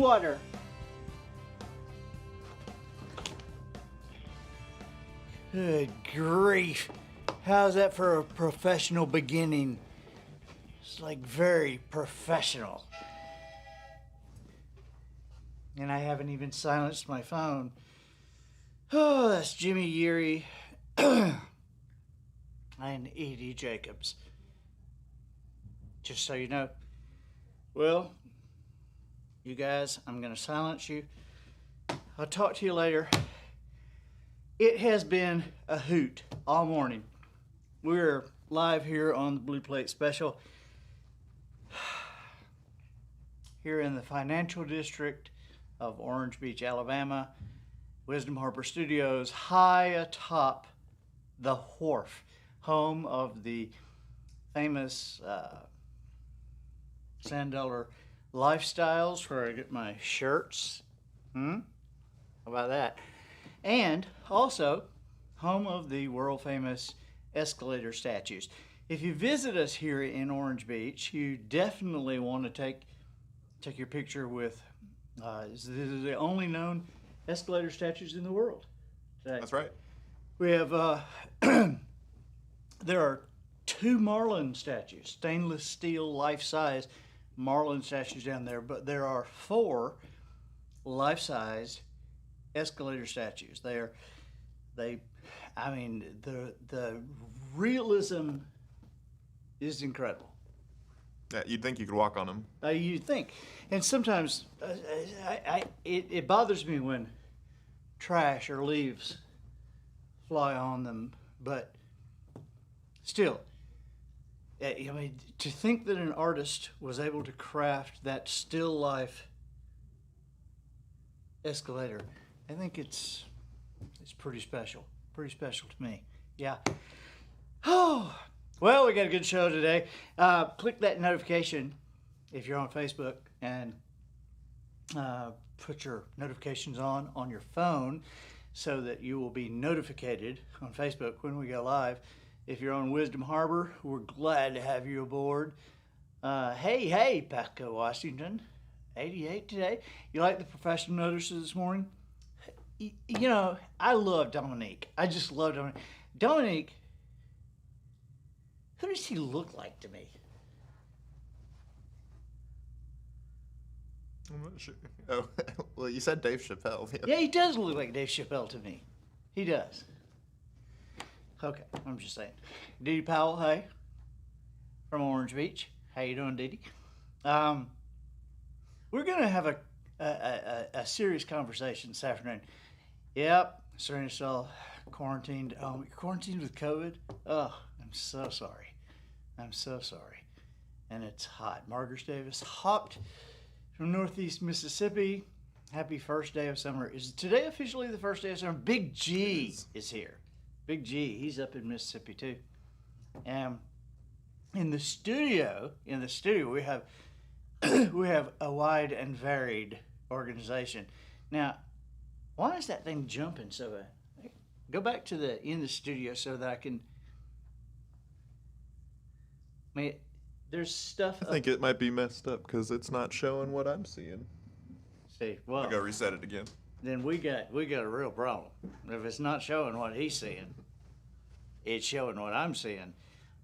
water. Good grief. How's that for a professional beginning? It's like very professional. And I haven't even silenced my phone. Oh, that's Jimmy Yeary and Edie Jacobs. Just so you know. Well, you guys, I'm going to silence you. I'll talk to you later. It has been a hoot all morning. We're live here on the Blue Plate Special here in the financial district of Orange Beach, Alabama. Wisdom Harbor Studios, high atop the wharf, home of the famous $10 Lifestyles, where I get my shirts. How about that? And also home of the world famous escalator statues. If you visit us here in Orange Beach, you definitely want to take your picture with this is the only known escalator statues in the world today. That's right. We have there are 2 Marlin statues, stainless steel, life-size Marlin statues down there, but there are 4 life-size escalator statues. The realism is incredible. Yeah, you'd think you could walk on them. You'd think, and sometimes it bothers me when trash or leaves fly on them, but still, I mean, to think that an artist was able to craft that still life escalator, I think it's pretty special. Pretty special to me. Yeah. Oh, well, we got a good show today. Click that notification if you're on Facebook and put your notifications on your phone so that you will be notified on Facebook when we go live. If you're on Wisdom Harbor, we're glad to have you aboard. Hey, Pasco, Washington. 88 today. You like the professional notices this morning? You know, I love Dominique. I just love Dominique. Dominique, who does he look like to me? I'm not sure. Oh, well, you said Dave Chappelle. Yeah, he does look like Dave Chappelle to me. He does. Okay, I'm just saying. Didi Powell, hey, from Orange Beach. How you doing, Didi? We're going to have a serious conversation this afternoon. Yep, Serena still quarantined. Oh, you're quarantined with COVID? Oh, I'm so sorry. I'm so sorry. And it's hot. Margaret Davis hopped from Northeast Mississippi. Happy first day of summer. Is today officially the first day of summer? Big G is here. Big G, he's up in Mississippi too. In the studio, we have a wide and varied organization. Now, why is that thing jumping so bad? Go back to in the studio so that I can. I mean, there's stuff. I think it might be messed up because it's not showing what I'm seeing. See, well, I gotta reset it again. Then we got a real problem. If it's not showing what he's seeing, it's showing what I'm seeing.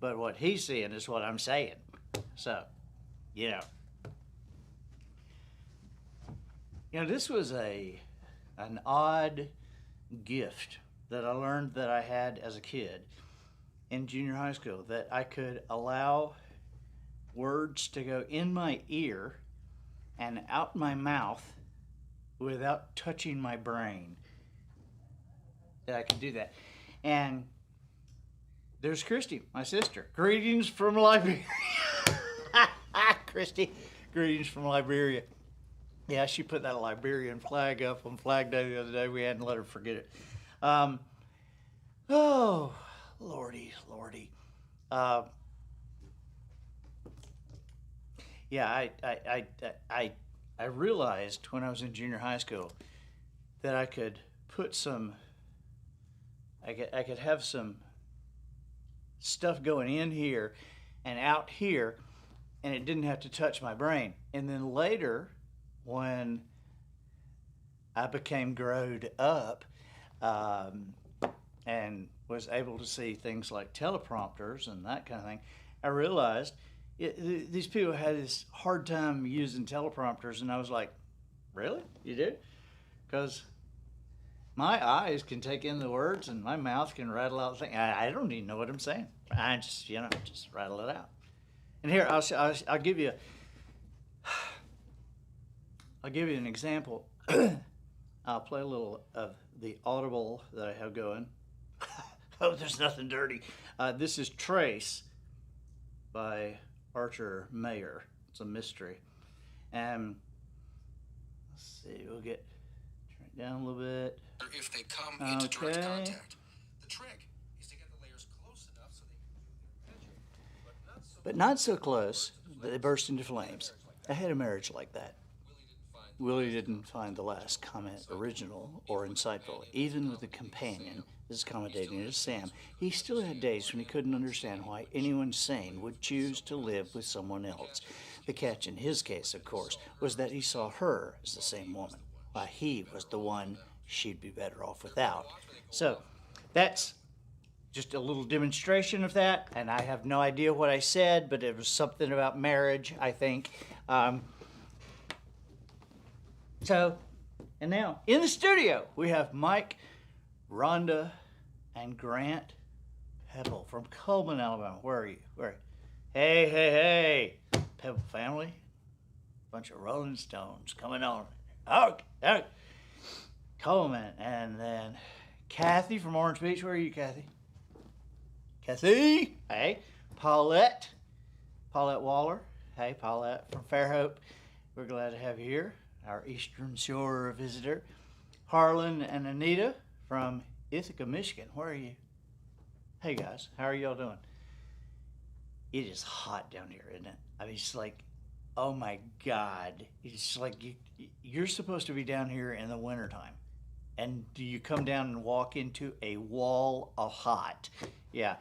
But what he's seeing is what I'm saying. So, you know, this was an odd gift that I learned that I had as a kid in junior high school, that I could allow words to go in my ear and out my mouth without touching my brain. That I could do that. And there's Christy, my sister. Greetings from Liberia. Christy, greetings from Liberia. Yeah, she put that Liberian flag up on Flag Day the other day. We hadn't let her forget it. Oh, lordy. Yeah, I realized when I was in junior high school that I could put I could have some stuff going in here and out here, and it didn't have to touch my brain. And then later, when I became growed up, um, and was able to see things like teleprompters and that kind of thing, I realized these people had this hard time using teleprompters, and I was like, really? You do? Because my eyes can take in the words and my mouth can rattle out things. I don't even know what I'm saying. I just, just rattle it out. And here, I'll give you, I'll give you an example. I'll play a little of the Audible that I have going. Oh, there's nothing dirty. This is Trace by Archer Mayer. It's a mystery. And let's see, we'll turn it down a little bit. If they come into direct contact, the trick is to get the layers close enough so they can do their magic, but not so close that they burst into flames. I had a marriage like that. Willie didn't find the last comment original or insightful. Even with a companion as accommodating as Sam, he still had days when he couldn't understand why anyone sane would choose to live with someone else. The catch in his case, of course, was that he saw her as the same woman, while he was the one she'd be better off without. So that's just a little demonstration of that, and I have no idea what I said, but it was something about marriage, I think. And now, in the studio, we have Mike, Rhonda, and Grant Pebble from Coleman, Alabama. Where are you? Hey. Pebble family. Bunch of Rolling Stones coming on. Okay. Coleman. And then Kathy from Orange Beach. Where are you, Kathy? Kathy. Hey. Paulette Waller. Hey, Paulette from Fairhope. We're glad to have you here. Our Eastern Shore visitor. Harlan and Anita from Ithaca, Michigan. Where are you? Hey guys, how are y'all doing? It is hot down here, isn't it? I mean, it's like, oh my God. It's like you're supposed to be down here in the wintertime. And do you come down and walk into a wall of hot? Yeah.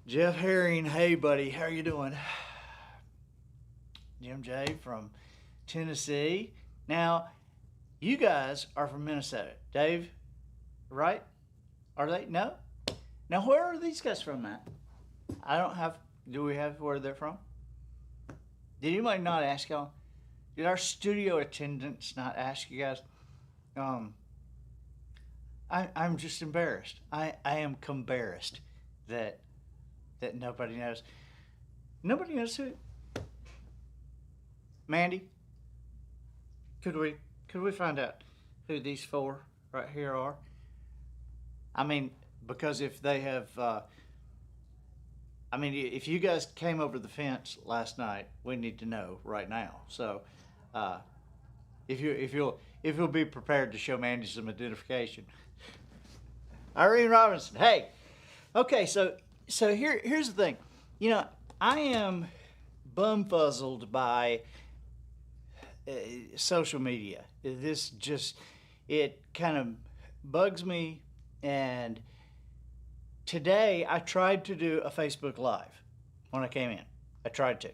Jeff Herring, hey buddy, how are you doing? Jim J from Tennessee. Now, you guys are from Minnesota. Dave, right? Are they? No? Now, where are these guys from, Matt? Do we have where they're from? Did anybody not ask y'all? Did our studio attendants not ask you guys? I'm just embarrassed. I am embarrassed that nobody knows. Nobody knows who? Mandy? Could we find out who these four right here are? I mean, because if they have, if you guys came over the fence last night, we need to know right now. So, if you'll be prepared to show Mandy some identification. Irene Robinson, hey. Okay, so here's the thing. I am bumfuzzled by social media. It kind of bugs me. And today I tried to do a Facebook Live when I came in. I tried to.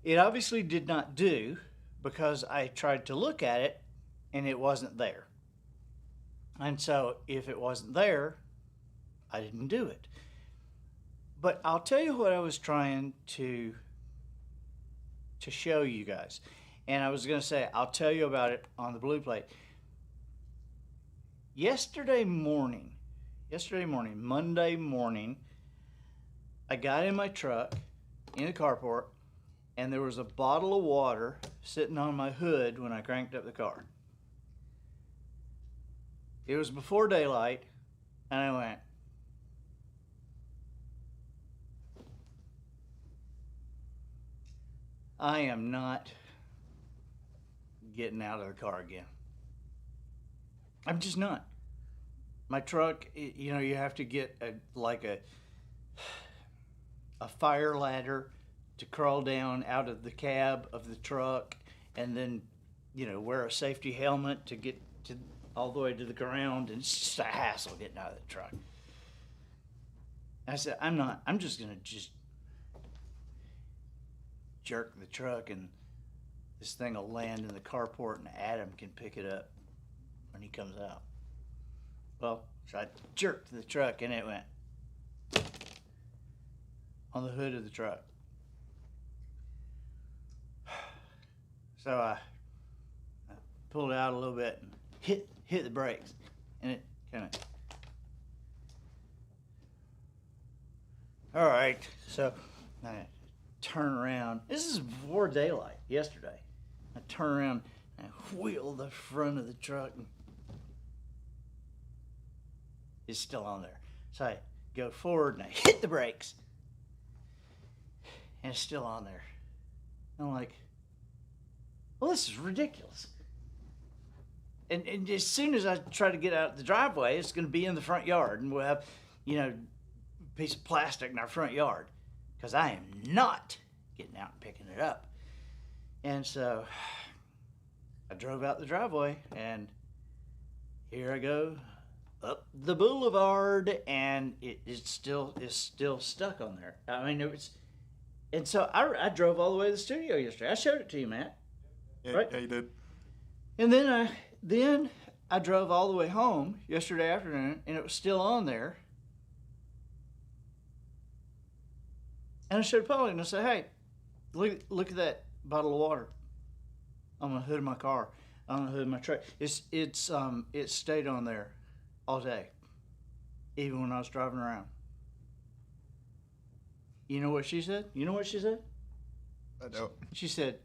It obviously did not do because I tried to look at it and it wasn't there. And so if it wasn't there, I didn't do it. But I'll tell you what I was trying to show you guys. And I was going to say, I'll tell you about it on the blue plate. Monday morning, I got in my truck in the carport, and there was a bottle of water sitting on my hood when I cranked up the car. It was before daylight, and I went, I am not getting out of the car again. I'm just not. My truck, you have to get a fire ladder to crawl down out of the cab of the truck, and then, wear a safety helmet to get to all the way to the ground, and it's just a hassle getting out of the truck. I said, I'm just gonna jerk the truck, and this thing will land in the carport, and Adam can pick it up. when he comes out. Well, so I jerked the truck and it went on the hood of the truck. So I pulled it out a little bit and hit the brakes, and it kind of. All right, so I turn around. This is before daylight yesterday. I turn around and wheel the front of the truck. And it's still on there. So I go forward and I hit the brakes, and it's still on there. I'm like, well, this is ridiculous. And as soon as I try to get out the driveway, it's going to be in the front yard, and we'll have, a piece of plastic in our front yard, because I am not getting out and picking it up. And so I drove out the driveway, and here I go up the boulevard, and it's still stuck on there. I mean, and so I drove all the way to the studio yesterday. I showed it to you, Matt. Yeah, right? Yeah, you did. And then I drove all the way home yesterday afternoon, and it was still on there. And I showed Polly, and I said, "Hey, look at that bottle of water on the hood of my car, on the hood of my truck. It stayed on there all day, even when I was driving around." You know what she said? I don't. She said,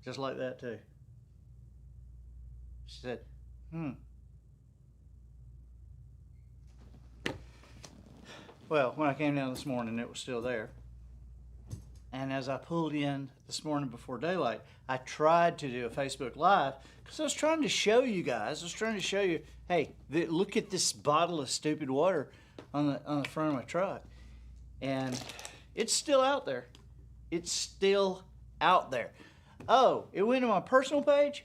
just like that too. She said, Well, when I came down this morning, it was still there. And as I pulled in this morning before daylight, I tried to do a Facebook Live because I was trying to show you guys. Hey, look at this bottle of stupid water on the front of my truck. And it's still out there. It's still out there. Oh, it went to my personal page?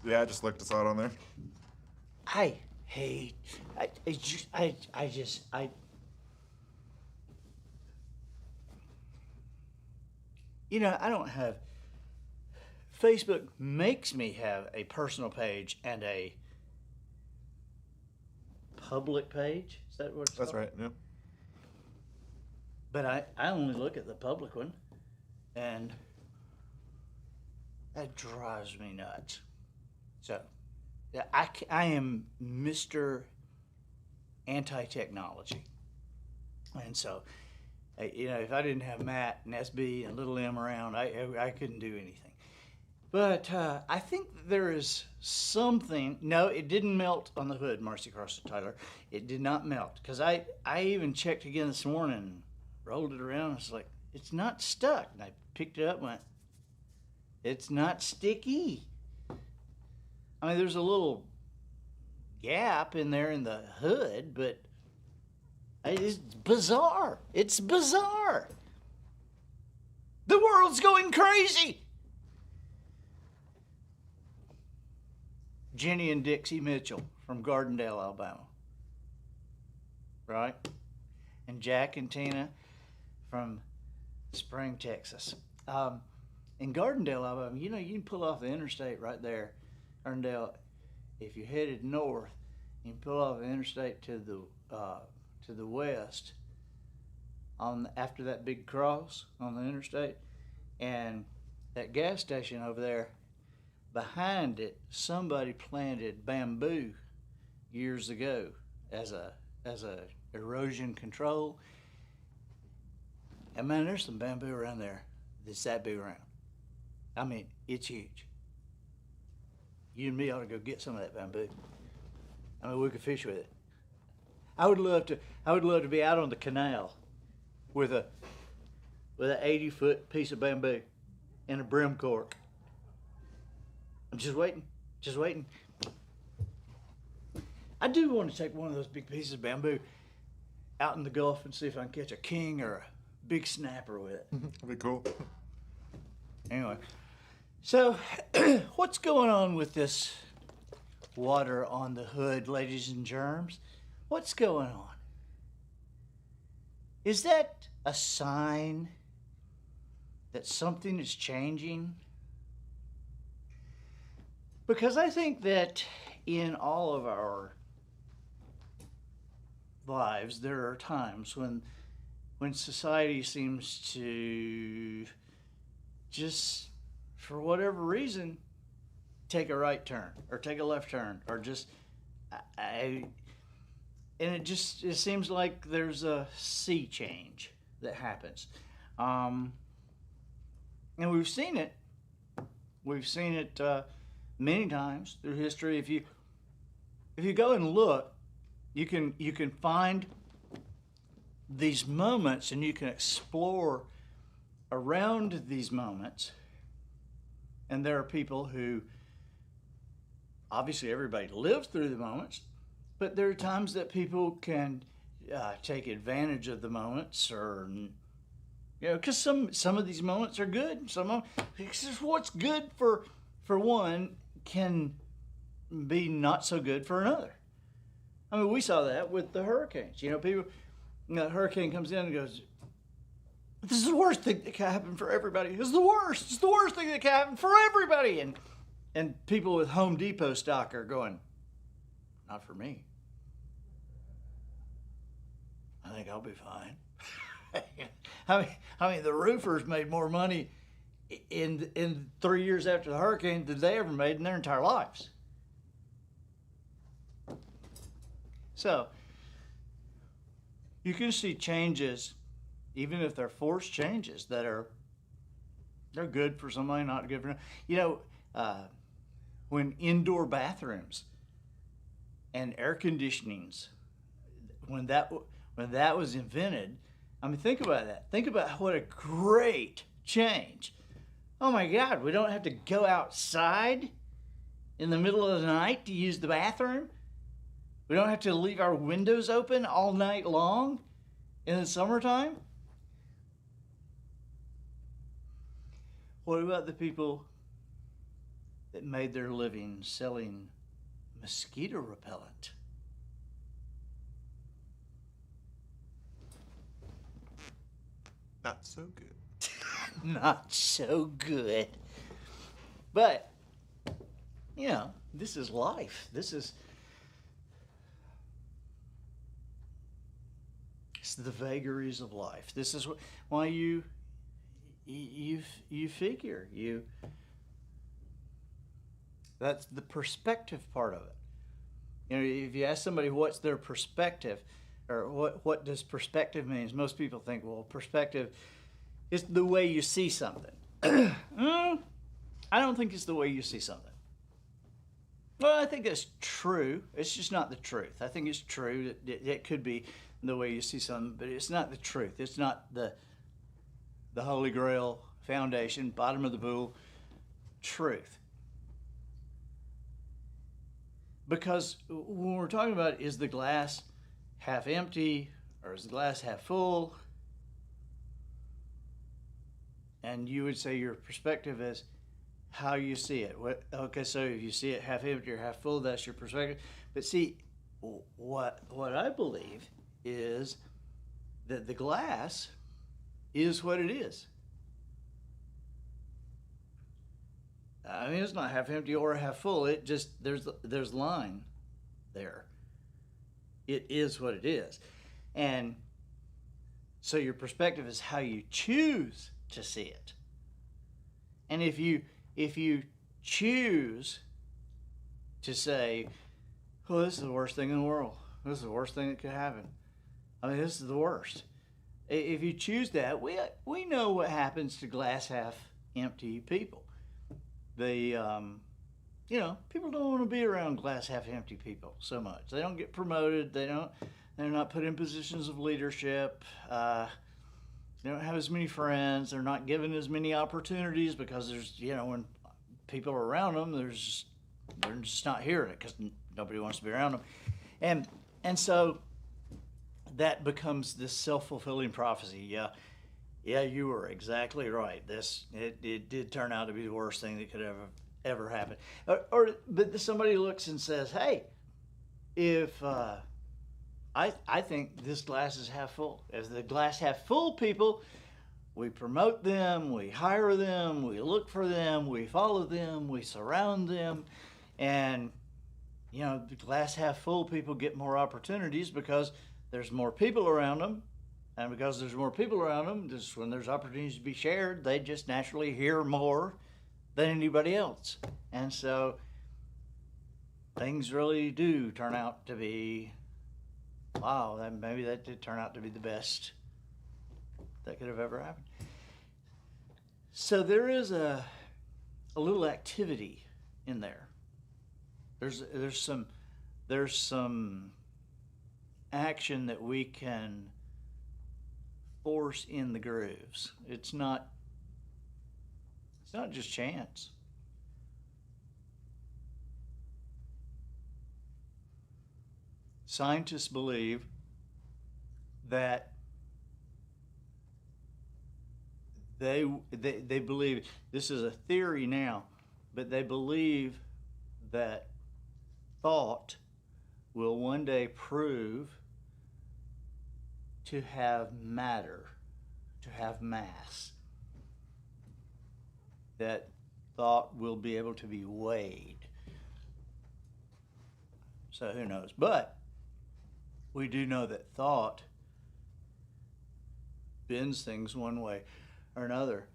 Yeah, I just looked. I saw it on there. I hate. I don't have. Facebook makes me have a personal page and a public page. Is that what it's That's called? right. Yeah. But I only look at the public one, and that drives me nuts. So, yeah, I am Mr. Anti-technology. And so, if I didn't have Matt and SB and Little M around, I couldn't do anything. But I think there is something. No, it didn't melt on the hood, Marcy Carson Tyler. It did not melt. Because I even checked again this morning and rolled it around. It's like, it's not stuck. And I picked it up and went, it's not sticky. I mean, there's a little gap in there in the hood, but it's bizarre. It's bizarre. The world's going crazy. Jenny and Dixie Mitchell from Gardendale, Alabama. Right? And Jack and Tina from Spring, Texas. In Gardendale, Alabama, you can pull off the interstate right there. Gardendale, if you're headed north, you can pull off the interstate to the west after that big cross on the interstate, and that gas station over there, behind it, somebody planted bamboo years ago as a erosion control. And man, there's some bamboo around there that's that big around. I mean, it's huge. You and me ought to go get some of that bamboo. I mean, we could fish with it. I would love to be out on the canal with an 80-foot piece of bamboo and a brim cork. I'm just waiting. I do want to take one of those big pieces of bamboo out in the Gulf and see if I can catch a king or a big snapper with it. That'd be cool. Anyway, so what's going on with this water on the hood, ladies and germs? What's going on? Is that a sign that something is changing? Because I think that in all of our lives, there are times when society seems to just, for whatever reason, take a right turn or take a left turn or just, and it seems like there's a sea change that happens, and we've seen it. We've seen it many times through history. If you go and look, you can find these moments and you can explore around these moments. And there are people who, obviously everybody lives through the moments, but there are times that people can take advantage of the moments, or because some of these moments are good. Because what's good for one can be not so good for another. I mean, we saw that with the hurricanes. People, a hurricane comes in and goes, "This is the worst thing that can happen for everybody. It's the worst. It's the worst thing that can happen for everybody." And people with Home Depot stock are going, "Not for me. I think I'll be fine." I mean, the roofers made more money in 3 years after the hurricane than they ever made in their entire lives. So you can see changes, even if they're forced changes, they're good for somebody, not good for when indoor bathrooms and air conditionings, when that was invented. I mean, think about that. Think about what a great change. Oh my God, we don't have to go outside in the middle of the night to use the bathroom. We don't have to leave our windows open all night long in the summertime. What about the people that made their living selling mosquito repellent? Not so good. Not so good. But, this is life. It's the vagaries of life. This is why you figure. That's the perspective part of it. If you ask somebody what's their perspective, or what does perspective mean, most people think, well, perspective is the way you see something. I don't think it's the way you see something. Well, I think that's true. It's just not the truth. I think it's true that it could be the way you see something, but it's not the truth. It's not the Holy Grail foundation, bottom of the pool truth. Because when we're talking about, is the glass half empty or is the glass half full? And you would say your perspective is how you see it. Okay, so if you see it half empty or half full, that's your perspective. But see, what I believe is that the glass is what it is. I mean, it's not half empty or half full. It just, there's line there. It is what it is. And so your perspective is how you choose to see it. And if you choose to say, "Oh, this is the worst thing in the world. This is the worst thing that could happen. I mean, this is the worst." If you choose that, we know what happens to glass half empty people. They, people don't want to be around glass half empty people so much. They don't get promoted. They're not put in positions of leadership. They don't have as many friends. They're not given as many opportunities because there's, when people are around them, they're just not hearing it because nobody wants to be around them. And so that becomes this self-fulfilling prophecy. Yeah, you were exactly right. It did turn out to be the worst thing that could ever happen. But somebody looks and says, "Hey, if I think this glass is half full. As the glass half full people, we promote them, we hire them, we look for them, we follow them, we surround them, And, the glass half full people get more opportunities because there's more people around them. And because there's more people around them, just when there's opportunities to be shared, they just naturally hear more than anybody else. And so things really do turn out to be, wow, maybe that did turn out to be the best that could have ever happened. So there is a little activity in there. There's some action that we can force in the grooves. It's not just chance. Scientists believe that they believe, this is a theory now, but they believe that thought will one day prove to have matter, to have mass. That thought will be able to be weighed. So who knows? But we do know that thought bends things one way or another.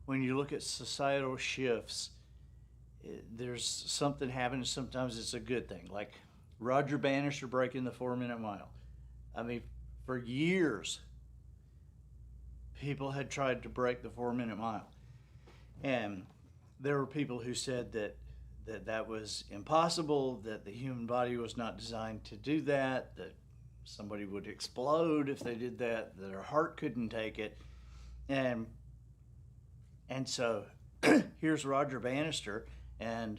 When you look at societal shifts, there's something happening. Sometimes it's a good thing, like Roger Bannister breaking the 4-minute mile. I mean, for years, people had tried to break the 4-minute mile. And there were people who said that was impossible, that the human body was not designed to do that somebody would explode if they did that their heart couldn't take it. And so here's Roger Bannister and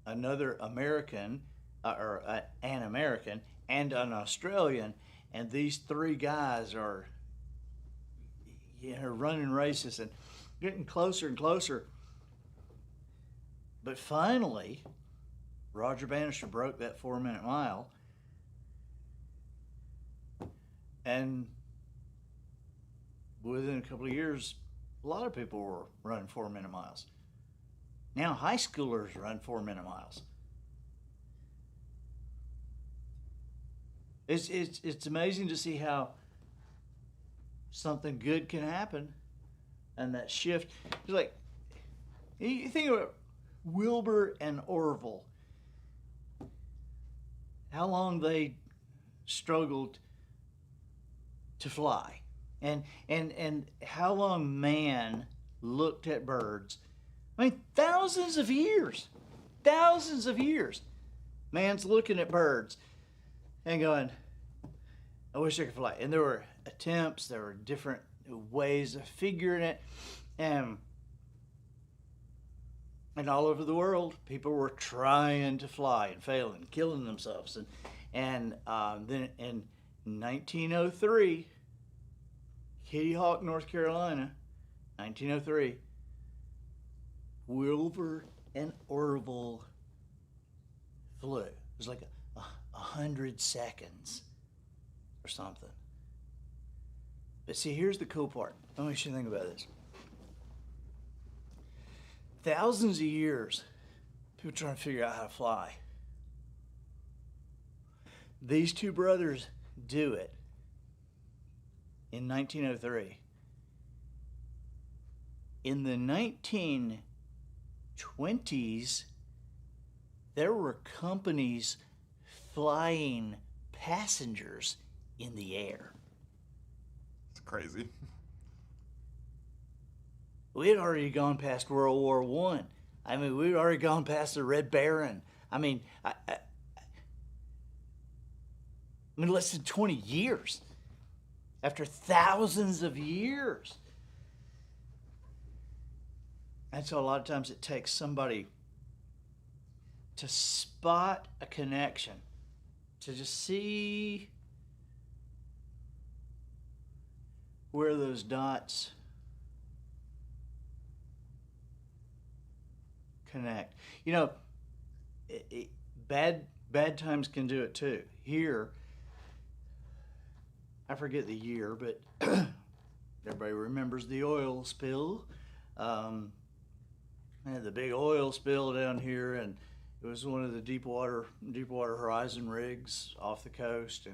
another American, an American and an Australian, and these three guys are running races and getting closer and closer. But finally, Roger Bannister broke that 4-minute mile, and within a couple of years, a lot of people were running 4-minute miles. Now high schoolers run 4-minute miles. It's amazing to see how something good can happen, and that shift. It's like, you think about Wilbur and Orville, how long they struggled to fly, and how long man looked at birds. I mean, thousands of years. Man's looking at birds and going, I wish I could fly. And there were attempts, there were different ways of figuring it, and all over the world, people were trying to fly and failing, killing themselves. And then in 1903, Kitty Hawk, North Carolina, 1903, Wilbur and Orville flew. It was like 100 seconds or something. But see, here's the cool part. I want you to think about this. Thousands of years, people trying to figure out how to fly. These two brothers do it in 1903. In the 1920s, there were companies flying passengers in the air. It's crazy. We had already gone past World War I. I mean, we'd already gone past the Red Baron. I mean, less than 20 years. After thousands of years. And so a lot of times it takes somebody to spot a connection, to just see where those dots connect. Bad times can do it too. Here, I forget the year, but everybody remembers the oil spill. had the big oil spill down here, and it was one of the Deepwater Horizon rigs off the coast,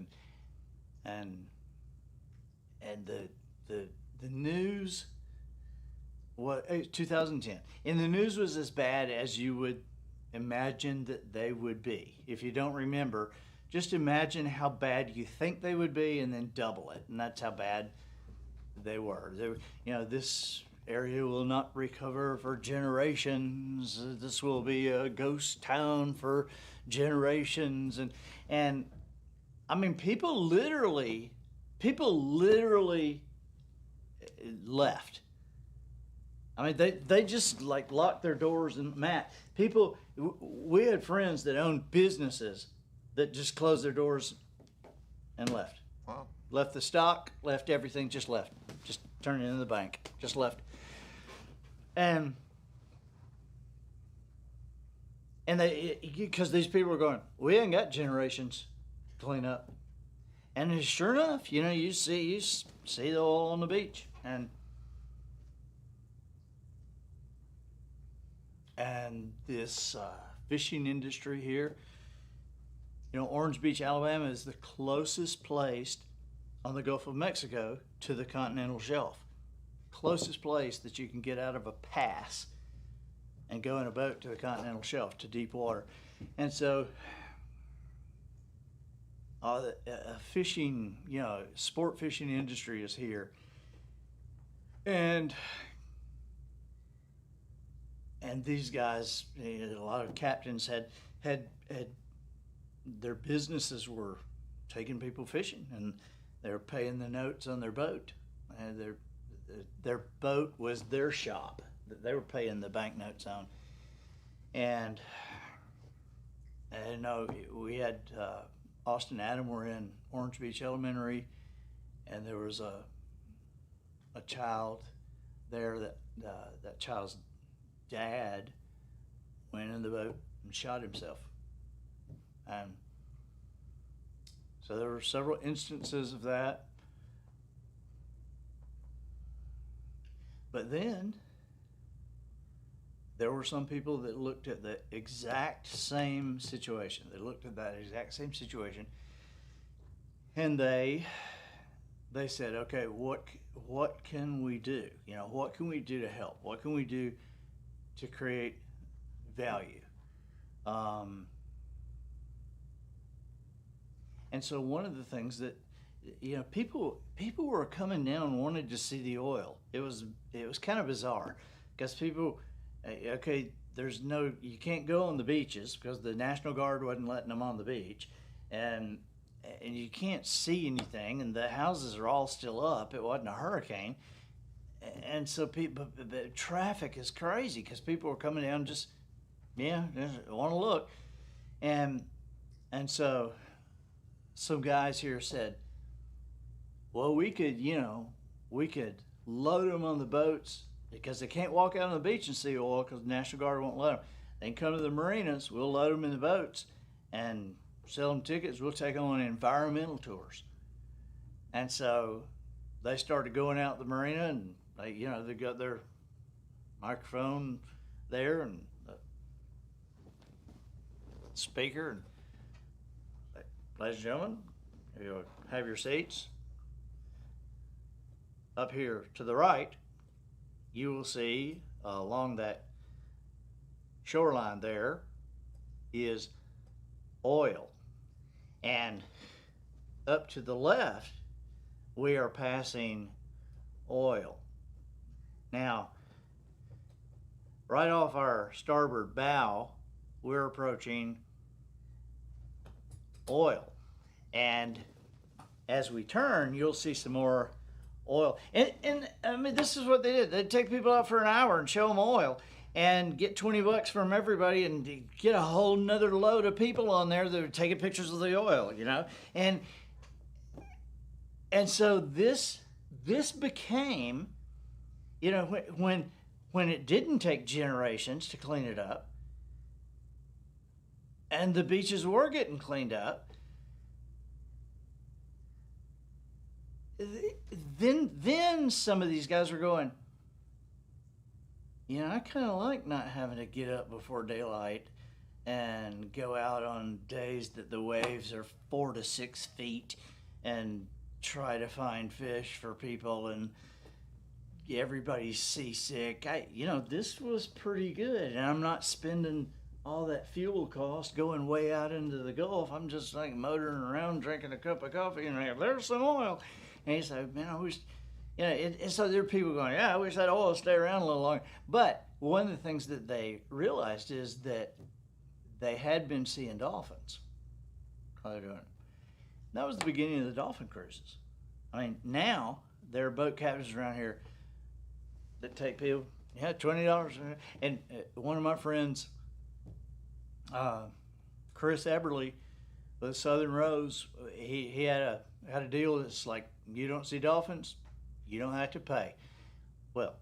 and the news. What 2010, and the news was as bad as you would imagine that they would be. If you don't remember, just imagine how bad you think they would be, and then double it, and that's how bad they were. This area will not recover for generations. This will be a ghost town for generations, and I mean, people literally left. I mean, they just like locked their doors, and we had friends that owned businesses that just closed their doors and left. Wow. Left the stock, left everything, just left. Just turned it into the bank, just left. And because these people were going, we ain't got generations to clean up. And sure enough, you see the oil on the beach, and this fishing industry here. Orange Beach, Alabama is the closest place on the Gulf of Mexico to the continental shelf. Closest place that you can get out of a pass and go in a boat to the continental shelf, to deep water. And so fishing, sport fishing industry is here. And these guys, a lot of captains had their businesses were taking people fishing, and they were paying the notes on their boat, and their boat was their shop that they were paying the bank notes on. And we had Austin and Adam were in Orange Beach Elementary, and there was a child there that child's dad went in the boat and shot himself. And so there were several instances of that. But then there were some people that looked at the exact same situation. They looked at that exact same situation, and they said, okay, what can we do? What can we do to help? What can we do to create value? And so one of the things that people were coming down and wanted to see the oil. It was kind of bizarre, because people, okay, you can't go on the beaches because the National Guard wasn't letting them on the beach, and you can't see anything, and the houses are all still up. It wasn't a hurricane, and so the traffic is crazy because people are coming down just want to look, and so some guys here said, well, we could load them on the boats, because they can't walk out on the beach and see oil because the National Guard won't let them. They can come to the marinas, we'll load them in the boats and sell them tickets. We'll take them on environmental tours. And so they started going out the marina, and they got their microphone there and the speaker, and ladies and gentlemen, you have your seats. Up here to the right, you will see along that shoreline there is oil. And up to the left, we are passing oil. Now, right off our starboard bow, we're approaching oil. And as we turn, you'll see some more oil. And I mean, this is what they did. They'd take people out for an hour and show them oil and get $20 from everybody, and get a whole nother load of people on there that were taking pictures of the oil, And so this became, when it didn't take generations to clean it up, and the beaches were getting cleaned up, then some of these guys were going, I kind of like not having to get up before daylight and go out on days that the waves are 4 to 6 feet and try to find fish for people, and everybody's seasick. This was pretty good, and I'm not spending all that fuel cost going way out into the Gulf. I'm just like motoring around, drinking a cup of coffee, and there's some oil. And he said, man, I wish, and so there are people going, yeah, I wish that oil would stay around a little longer. But one of the things that they realized is that they had been seeing dolphins while they're doing it. That was the beginning of the dolphin cruises. I mean, now there are boat captains around here that take people, $20. And one of my friends, Chris Eberly with Southern Rose, he had a deal that's like, you don't see dolphins, you don't have to pay. Well,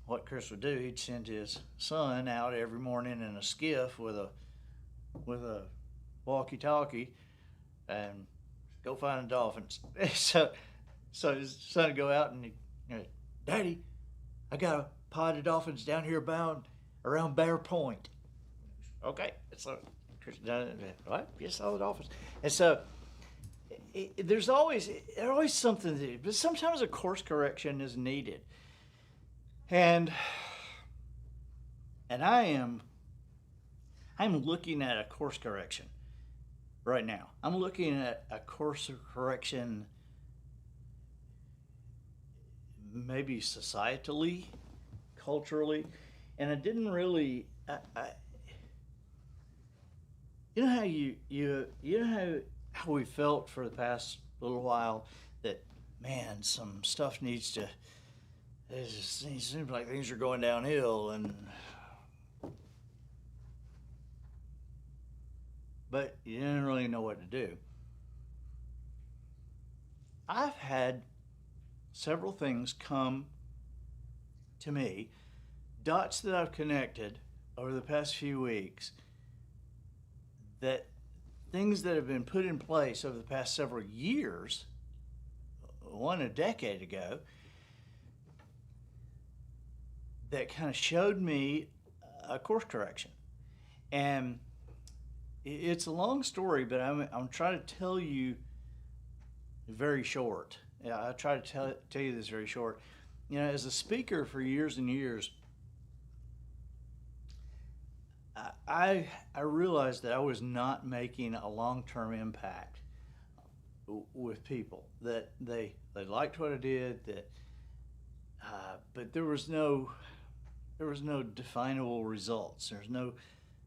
what Chris would do, he'd send his son out every morning in a skiff with a walkie-talkie and go find the dolphins. So his son would go out and Daddy, I got a pod of dolphins down here bound around Bear Point. Okay, so Chris done it. What? You saw the dolphins, and so there's always something to do, but sometimes a course correction is needed. And I'm looking at a course correction right now. I'm looking at a course correction, maybe societally, culturally, and I didn't really. You know how we felt for the past little while that, man, some stuff needs to. It seems like things are going downhill, but you didn't really know what to do. I've had several things come to me, dots that I've connected over the past few weeks, that things that have been put in place over the past several years, one a decade ago, that kind of showed me a course correction. And it's a long story, but I'm trying to tell you very short. I try to tell you this very short. As a speaker for years and years, I realized that I was not making a long-term impact with people, that they liked what I did, but there was no definable results. There's no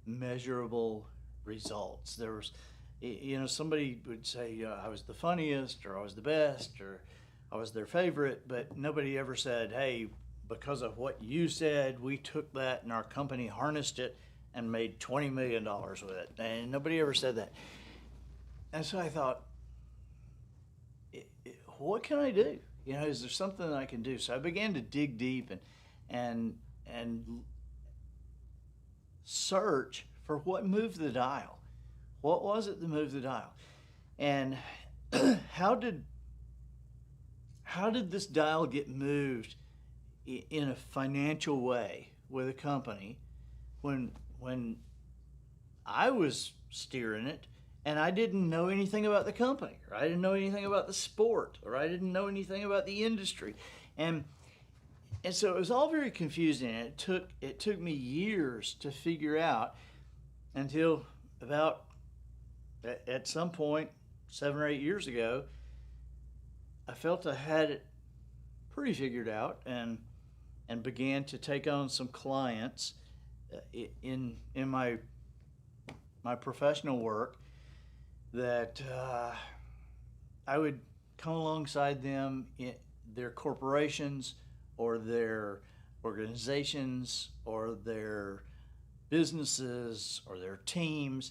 measurable results. There was, somebody would say, I was the funniest, or I was the best, or I was their favorite, but nobody ever said, hey, because of what you said, we took that and our company harnessed it and made $20 million with it. And nobody ever said that. And so I thought, what can I do? Is there something that I can do? So I began to dig deep and search for what moved the dial. What was it that moved the dial? And how did this dial get moved in a financial way with a company when I was steering it and I didn't know anything about the company, or I didn't know anything about the sport, or I didn't know anything about the industry. And so it was all very confusing, and it took me years to figure out, until about at some point 7 or 8 years ago, I felt I had it pretty figured out, and began to take on some clients in my professional work, that I would come alongside them in their corporations or their organizations or their businesses or their teams,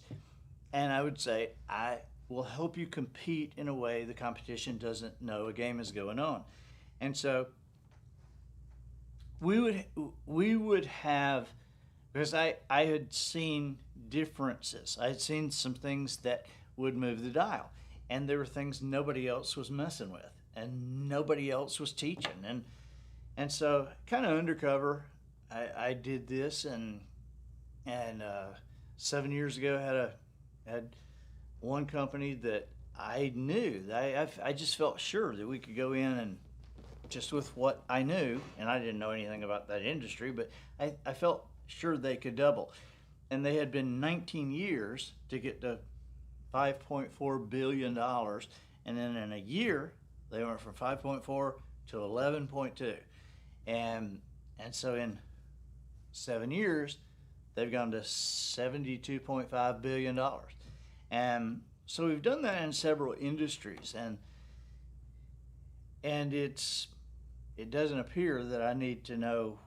and I would say, I will help you compete in a way the competition doesn't know a game is going on. And so we would have, because I had seen differences. I had seen some things that would move the dial, and there were things nobody else was messing with and nobody else was teaching. And so kind of undercover, I did this, and 7 years ago had one company that I knew. I just felt sure that we could go in and just with what I knew, and I didn't know anything about that industry, but I felt sure they could double. And they had been 19 years to get to $5.4 billion. And then in a year, they went from 5.4 to 11.2. And so in 7 years, they've gone to $72.5 billion. And so we've done that in several industries. And it doesn't appear that I need to know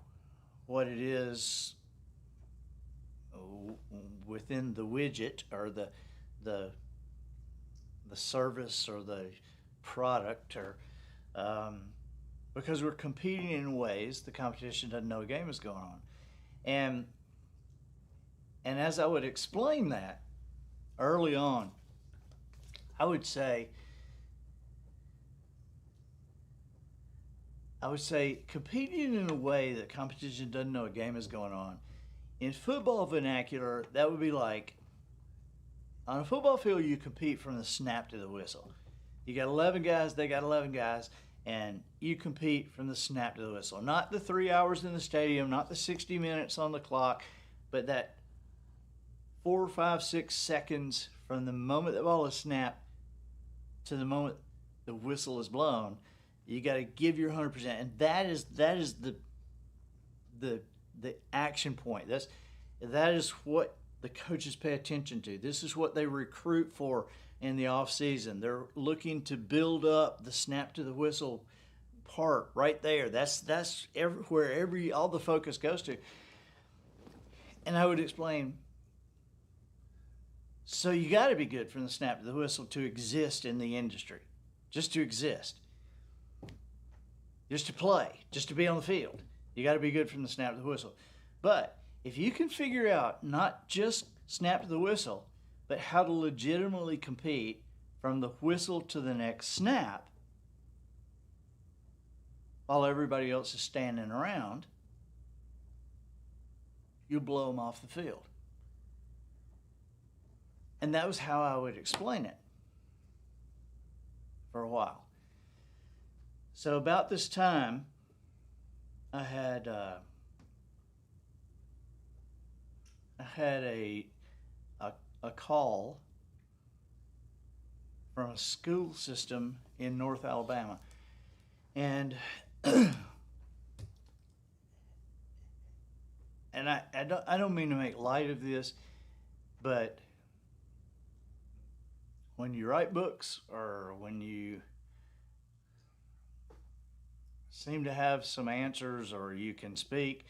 what it is within the widget or the service or the product, or because we're competing in ways the competition doesn't know a game is going on. And as I would explain that early on, I would say competing in a way that competition doesn't know a game is going on. In football vernacular, that would be like, on a football field, you compete from the snap to the whistle. You got 11 guys, they got 11 guys, and you compete from the snap to the whistle. Not the 3 hours in the stadium, not the 60 minutes on the clock, but that 4, 5, 6 seconds from the moment the ball is snapped to the moment the whistle is blown. You got to give your 100%, and that is the action point. That is what the coaches pay attention to. This is what they recruit for in the off season. They're looking to build up the snap to the whistle part right there. That's where all the focus goes to. And I would explain. So you got to be good from the snap to the whistle to exist in the industry, just to exist. Just to play, just to be on the field. You got to be good from the snap to the whistle. But if you can figure out not just snap to the whistle, but how to legitimately compete from the whistle to the next snap while everybody else is standing around, you'll blow them off the field. And that was how I would explain it for a while. So about this time, I had a call from a school system in North Alabama, and I don't mean to make light of this, but when you write books or when you seem to have some answers or you can speak,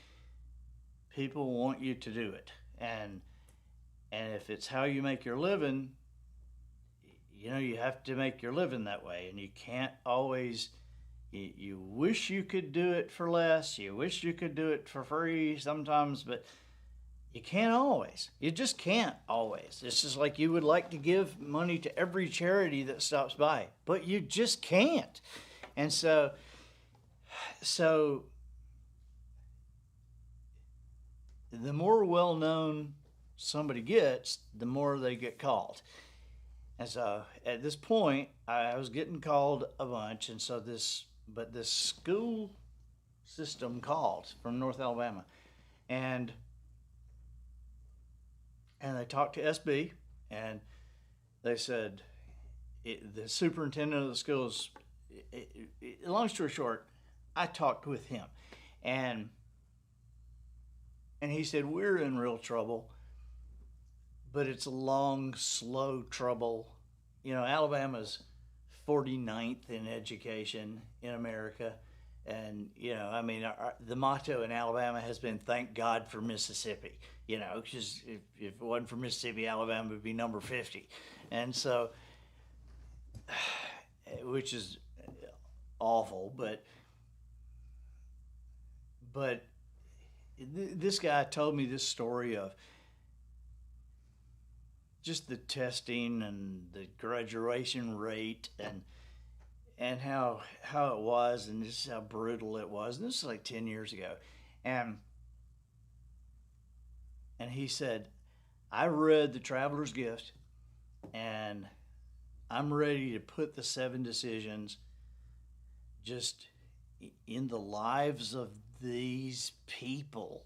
people want you to do it. And if it's how you make your living, you have to make your living that way. And you can't always, you wish you could do it for less. You wish you could do it for free sometimes, but you can't always. You just can't always. It's just like you would like to give money to every charity that stops by, but you just can't. And so the more well-known somebody gets, the more they get called. And so at this point, I was getting called a bunch, and so this school system called from North Alabama, and they talked to SB, and they said the superintendent of the schools. Long story short, I talked with him, and he said, we're in real trouble, but it's a long, slow trouble. Alabama's 49th in education in America. And, the motto in Alabama has been, thank God for Mississippi. Because if it wasn't for Mississippi, Alabama would be number 50. And so, which is awful, but this guy told me this story of just the testing and the graduation rate and how it was, and just how brutal it was. And this is like 10 years ago. And And he said, I read The Traveler's Gift, and I'm ready to put the 7 decisions just in the lives of these people.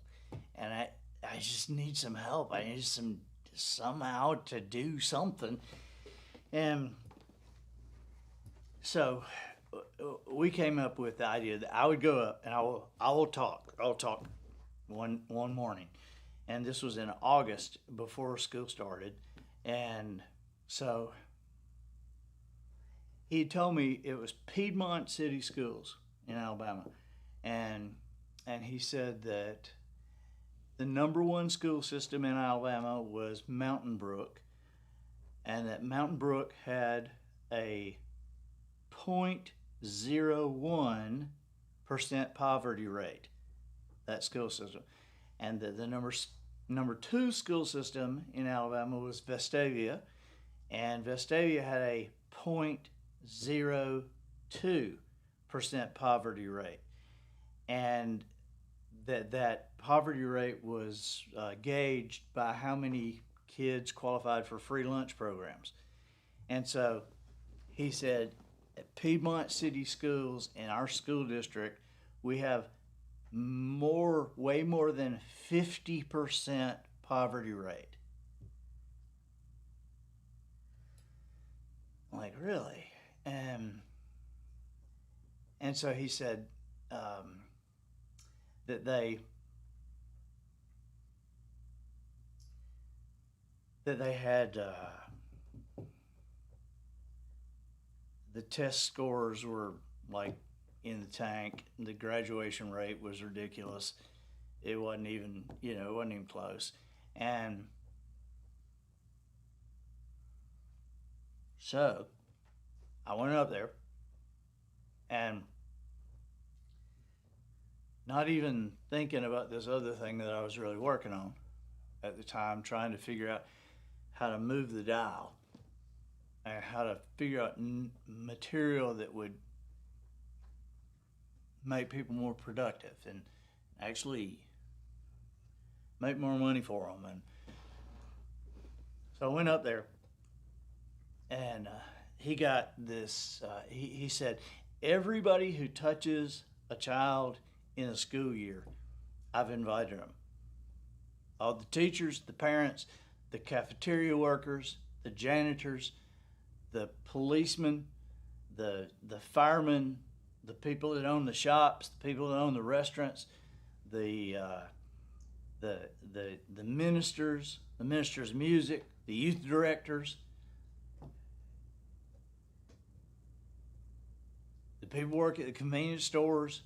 And I just need some help. I need somehow to do something. And so we came up with the idea that I would go up and I'll talk one morning. And this was in August before school started. And so he told me it was Piedmont City Schools in Alabama. And he said that the number 1 school system in Alabama was Mountain Brook, and that Mountain Brook had a 0.01% poverty rate, that school system. And the number 2 school system in Alabama was Vestavia, and Vestavia had a 0.02% poverty rate. And that poverty rate was gauged by how many kids qualified for free lunch programs. And so he said, at Piedmont City Schools in our school district, we have way more than 50% poverty rate. I'm like, really? And so he said that they had the test scores were like in the tank. The graduation rate was ridiculous. It wasn't even close. And so I went up there, and not even thinking about this other thing that I was really working on at the time, trying to figure out how to move the dial and how to figure out material that would make people more productive and actually make more money for them. And so I went up there, and he got this, he said, everybody who touches a child in a school year, I've invited them. All the teachers, the parents, the cafeteria workers, the janitors, the policemen, the firemen, the people that own the shops, the people that own the restaurants, the ministers, the ministers of music, the youth directors, the people who work at the convenience stores,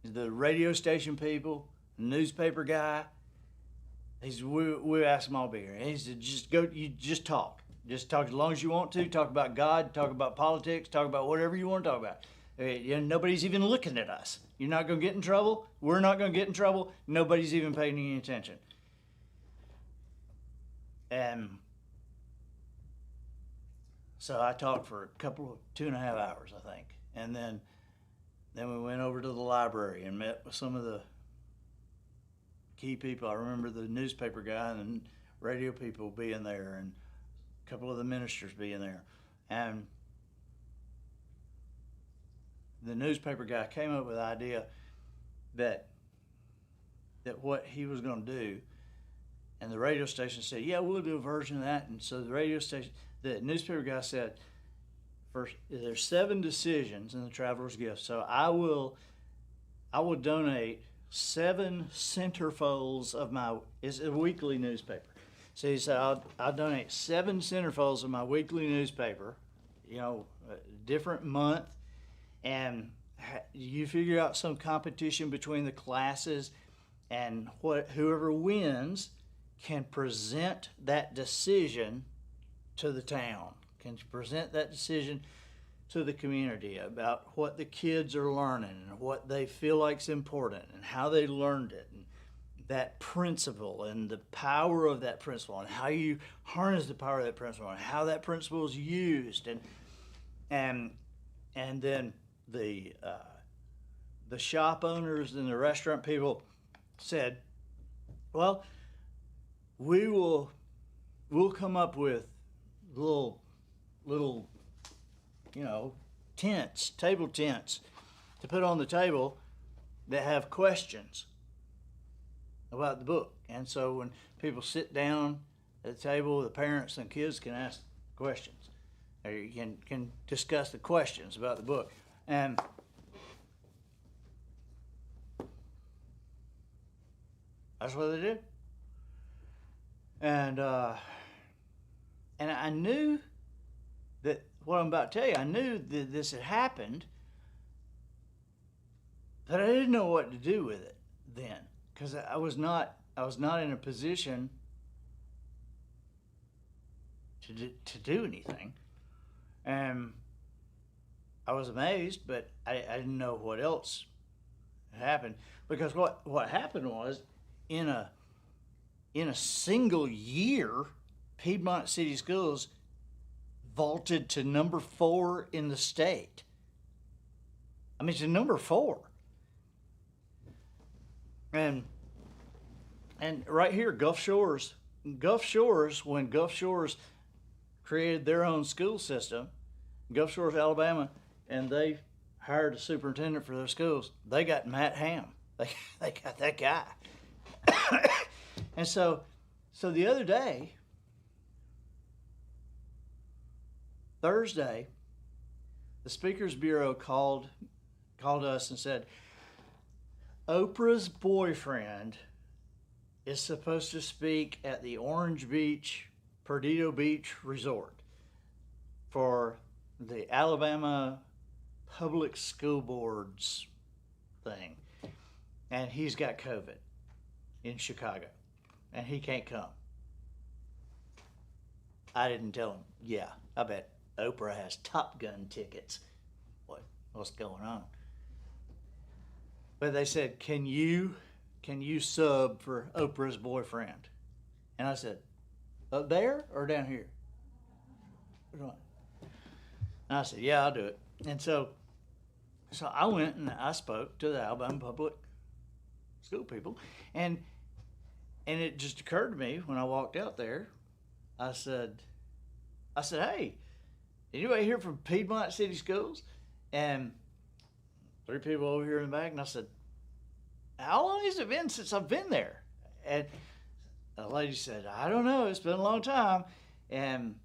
the radio station people, the newspaper guy. He said, we asked them all to be here. He said, just talk. Just talk as long as you want to. Talk about God, talk about politics, talk about whatever you want to talk about. Nobody's even looking at us. You're not going to get in trouble. We're not going to get in trouble. Nobody's even paying any attention. And so I talked for 2.5 hours, I think. And then we went over to the library and met with some of the key people. I remember the newspaper guy and the radio people being there, and a couple of the ministers being there. And the newspaper guy came up with the idea that what he was going to do, and the radio station said, yeah, we'll do a version of that. And so the newspaper guy said, first, there's 7 decisions in the Traveler's Gift. So I will donate 7 centerfolds of it's a weekly newspaper. So he said, I'll donate 7 centerfolds of my weekly newspaper, different month, and you figure out some competition between the classes, and whoever wins can present that decision to the town, can present that decision to the community about what the kids are learning and what they feel like is important and how they learned it, and that principle and the power of that principle and how you harness the power of that principle and how that principle is used, and then the shop owners and the restaurant people said, well, we'll come up with little, tents, table tents to put on the table that have questions about the book. And so when people sit down at the table, the parents and kids can ask questions. Or you can discuss the questions about the book. And that's what they did. And I knew that what I'm about to tell you, I knew that this had happened, but I didn't know what to do with it then, because I was not in a position to do anything. And I was amazed, but I didn't know what else had happened, because what happened was in a single year, Piedmont City Schools vaulted to number 4 in the state. I mean, to number 4. And right here, Gulf Shores, when Gulf Shores created their own school system, Gulf Shores, Alabama, and they hired a superintendent for their schools, they got Matt Ham. They got that guy. And so the other day, Thursday, the Speakers Bureau called us and said, Oprah's boyfriend is supposed to speak at the Orange Beach, Perdido Beach Resort for the Alabama Public School Board's thing. And he's got COVID in Chicago, and he can't come. I didn't tell him. Yeah, I bet Oprah has Top Gun tickets. What's going on? But they said, can you sub for Oprah's boyfriend? And I said, up there or down here? And I said, yeah, I'll do it. And so I went and I spoke to the Alabama Public School people, and it just occurred to me when I walked out there, I said, hey, anybody here from Piedmont City Schools? And 3 people over here in the back, and I said, how long has it been since I've been there? And a lady said, I don't know, it's been a long time. And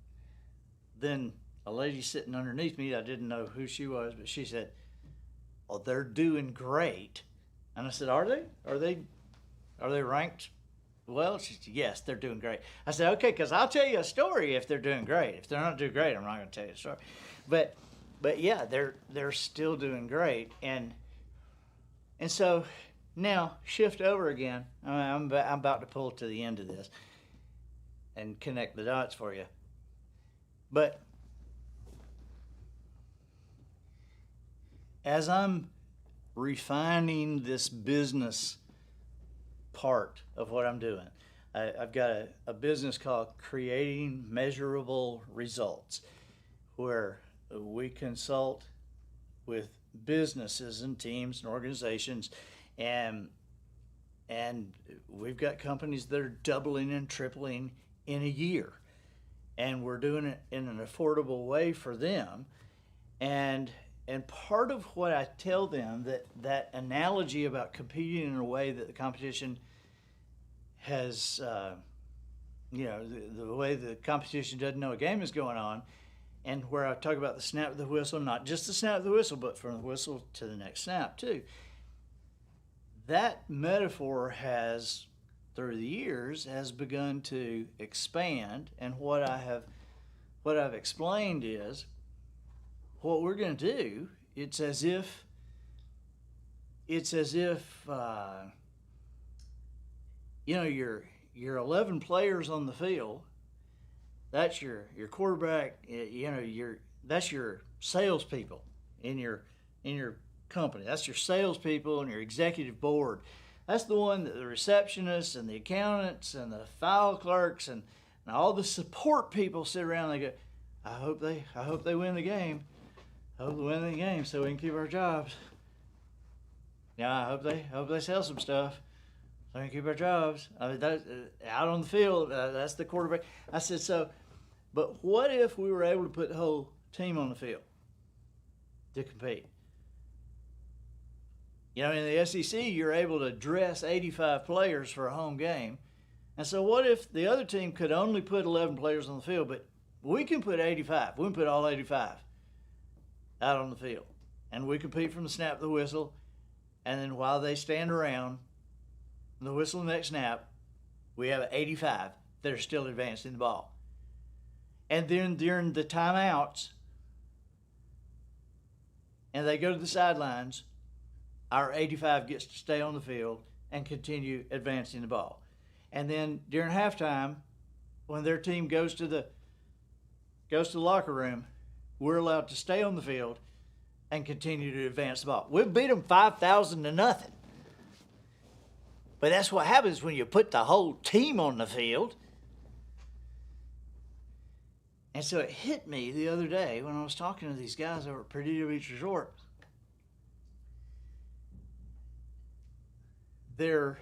then a lady sitting underneath me, I didn't know who she was, but she said, oh, they're doing great. And I said, are they? Are they ranked well? She said, yes, they're doing great. I said, okay, because I'll tell you a story if they're doing great. If they're not doing great, I'm not going to tell you a story. But yeah, they're still doing great. And so now shift over again. I'm about to pull to the end of this and connect the dots for you. But as I'm refining this business part of what I'm doing, I've got a business called Creating Measurable Results, where we consult with businesses and teams and organizations, and we've got companies that are doubling and tripling in a year, and we're doing it in an affordable way for them. And part of what I tell them, that analogy about competing in a way that the competition has, the way the competition doesn't know a game is going on, and where I talk about the snap of the whistle, not just the snap of the whistle, but from the whistle to the next snap too. That metaphor has, through the years, has begun to expand, and what I've explained is, what we're going to do, it's as if your 11 players on the field, that's your quarterback, that's your salespeople in your company. That's your salespeople and your executive board. That's the one that the receptionists and the accountants and the file clerks and all the support people sit around and they go, I hope they win the game. I hope they win the game so we can keep our jobs. Yeah, I hope they sell some stuff So we can keep our jobs. I mean, that, out on the field, that's the quarterback. I said, so, but what if we were able to put the whole team on the field to compete? You know, in the SEC, you're able to dress 85 players for a home game. And so what if the other team could only put 11 players on the field, but we can put 85. We can put all 85 out on the field. And we compete from the snap to the whistle. And then while they stand around, the whistle next snap, we have 85 that are still advancing the ball. And then during the timeouts, and they go to the sidelines, our 85 gets to stay on the field and continue advancing the ball. And then during halftime, when their team goes to the locker room, we're allowed to stay on the field and continue to advance the ball. We beat them 5,000 to nothing. But that's what happens when you put the whole team on the field. And so it hit me the other day when I was talking to these guys over at Perdido Beach Resort. Their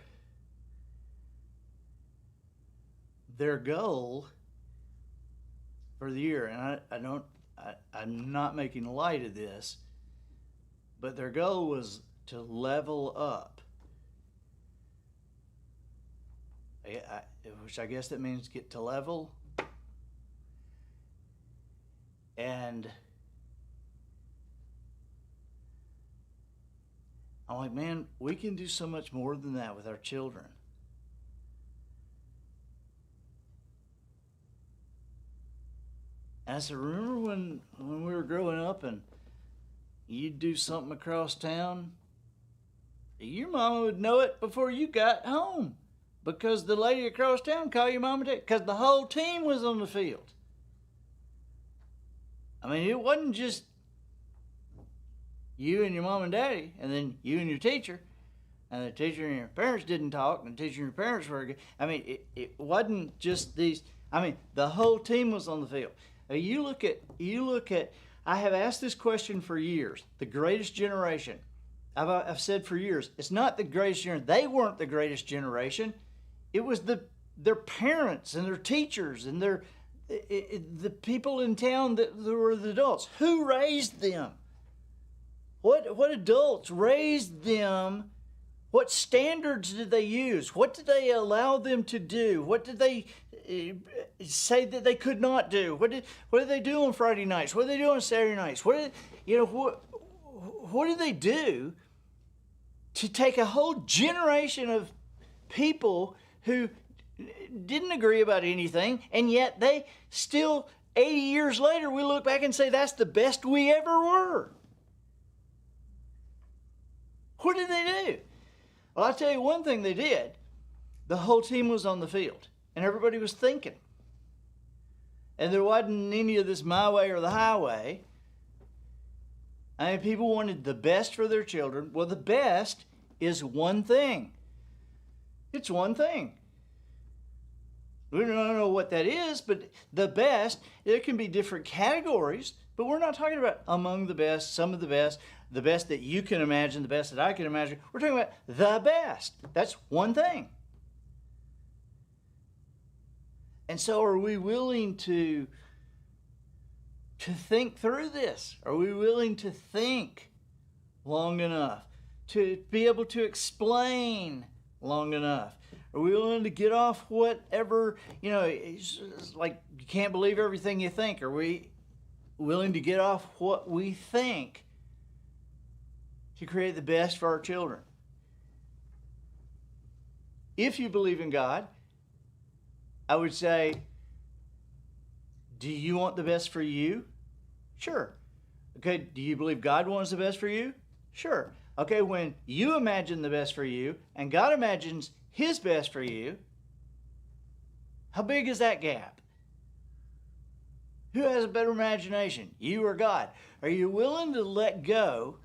goal for the year, and I'm not making light of this, but their goal was to level up. Which I guess that means get to level. And I'm like, man, we can do so much more than that with our children. And I said, remember when we were growing up and you'd do something across town? Your mama would know it before you got home because the lady across town called your mom and dad because the whole team was on the field. I mean, it wasn't just you and your mom and daddy, and then you and your teacher, and the teacher and your parents didn't talk, and the teacher and your parents were. I mean, it wasn't just these. I mean, the whole team was on the field. Now, you look at. I have asked this question for years. The greatest generation. I've said for years, it's not the greatest generation. They weren't the greatest generation. It was their parents and their teachers and the people in town that were the adults. Who raised them? What adults raised them? What standards did they use? What did they allow them to do? What did they say that they could not do? What did they do on Friday nights? What did they do on Saturday nights? What did they do to take a whole generation of people who didn't agree about anything, and yet they still, 80 years later, we look back and say that's the best we ever were? What did they do? Well, I'll tell you one thing they did. The whole team was on the field, and everybody was thinking. And there wasn't any of this my way or the highway. I mean, people wanted the best for their children. Well, the best is one thing. It's one thing. We don't know what that is, but the best, there can be different categories, but we're not talking about among the best, some of the best that you can imagine, the best that I can imagine. We're talking about the best. That's one thing. And so are we willing to think through this? Are we willing to think long enough? To be able to explain long enough? Are we willing to get off whatever, it's like you can't believe everything you think? Are we willing to get off what we think to create the best for our children? If you believe in God, I would say, do you want the best for you? Sure. Okay, do you believe God wants the best for you? Sure. Okay, when you imagine the best for you and God imagines His best for you, how big is that gap? Who has a better imagination, you or God? Are you willing to let go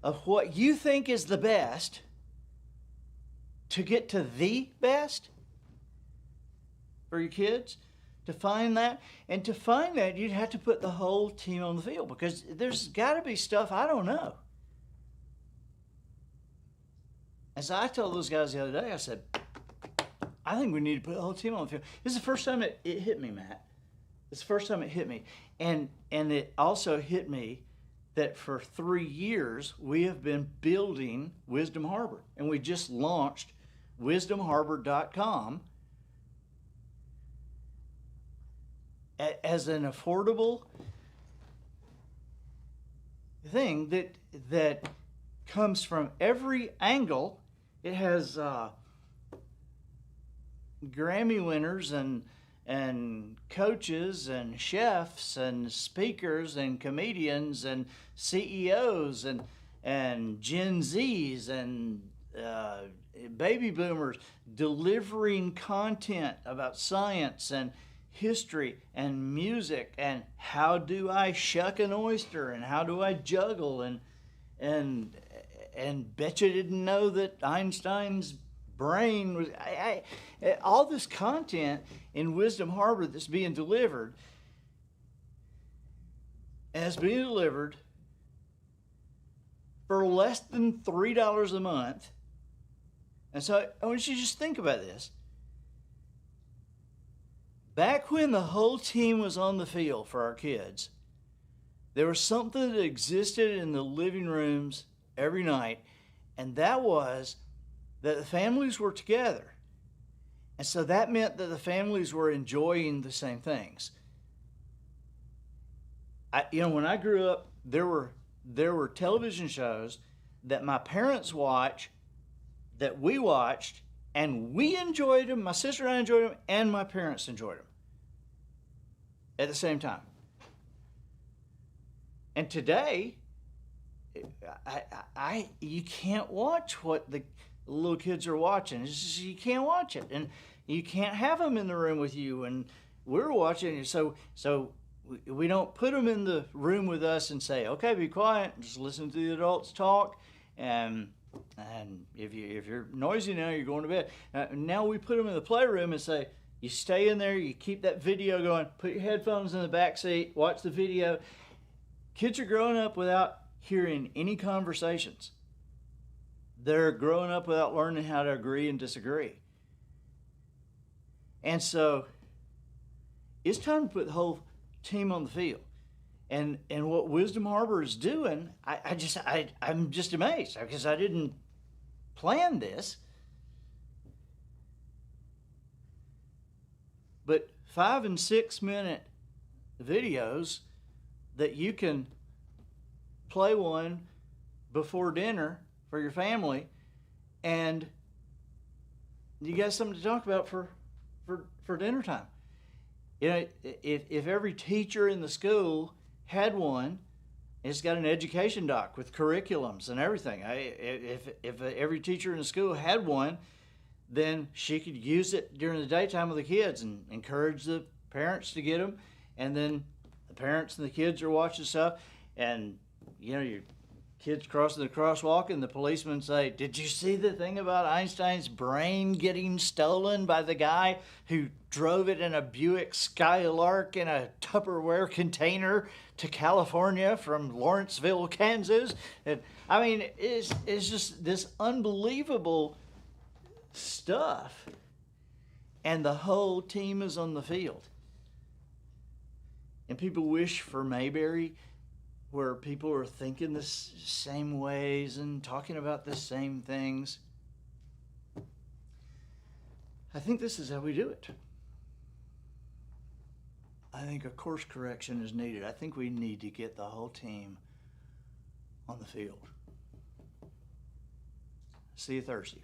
of what you think is the best to get to the best for your kids? To find that, and to find that, you'd have to put the whole team on the field because there's got to be stuff I don't know. As I told those guys the other day, I said, I think we need to put the whole team on the field. This is the first time it hit me, Matt. It's the first time it hit me. And it also hit me that for 3 years we have been building Wisdom Harbor. And we just launched wisdomharbor.com as an affordable thing that comes from every angle. It has Grammy winners and coaches and chefs and speakers and comedians and CEOs and Gen Zs and baby boomers delivering content about science and history and music and how do I shuck an oyster and how do I juggle and bet you didn't know that Einstein's brain was all this content in Wisdom Harbor that's being delivered, and it's being delivered for less than $3 a month. And so I want you to just think about this. Back when the whole team was on the field for our kids, there was something that existed in the living rooms every night, and that was that the families were together. And so that meant that the families were enjoying the same things. When I grew up, there were television shows that my parents watched, that we watched, and we enjoyed them. My sister and I enjoyed them, and my parents enjoyed them at the same time. And today, you can't watch what the little kids are watching. It's just, you can't watch it, and you can't have them in the room with you. And we're watching it, so we don't put them in the room with us and say, "Okay, be quiet, just listen to the adults talk." And if you're noisy now, you're going to bed. Now we put them in the playroom and say, "You stay in there. You keep that video going. Put your headphones in the back seat. Watch the video." Kids are growing up without hearing any conversations. They're growing up without learning how to agree and disagree. And so it's time to put the whole team on the field. And what Wisdom Harbor is doing, I'm just amazed because I didn't plan this. But 5 and 6 minute videos that you can play one before dinner for your family, and you got something to talk about for dinner time. If every teacher in the school had one, it's got an education doc with curriculums and everything. If every teacher in the school had one, then she could use it during the daytime with the kids and encourage the parents to get them. And then the parents and the kids are watching stuff, and your kids crossing the crosswalk, and the policeman say, "Did you see the thing about Einstein's brain getting stolen by the guy who drove it in a Buick Skylark in a Tupperware container to California from Lawrenceville, Kansas?" And I mean, it's just this unbelievable stuff, and the whole team is on the field. And people wish for Mayberry, where people are thinking the same ways and talking about the same things. I think this is how we do it. I think a course correction is needed. I think we need to get the whole team on the field. See you Thursday.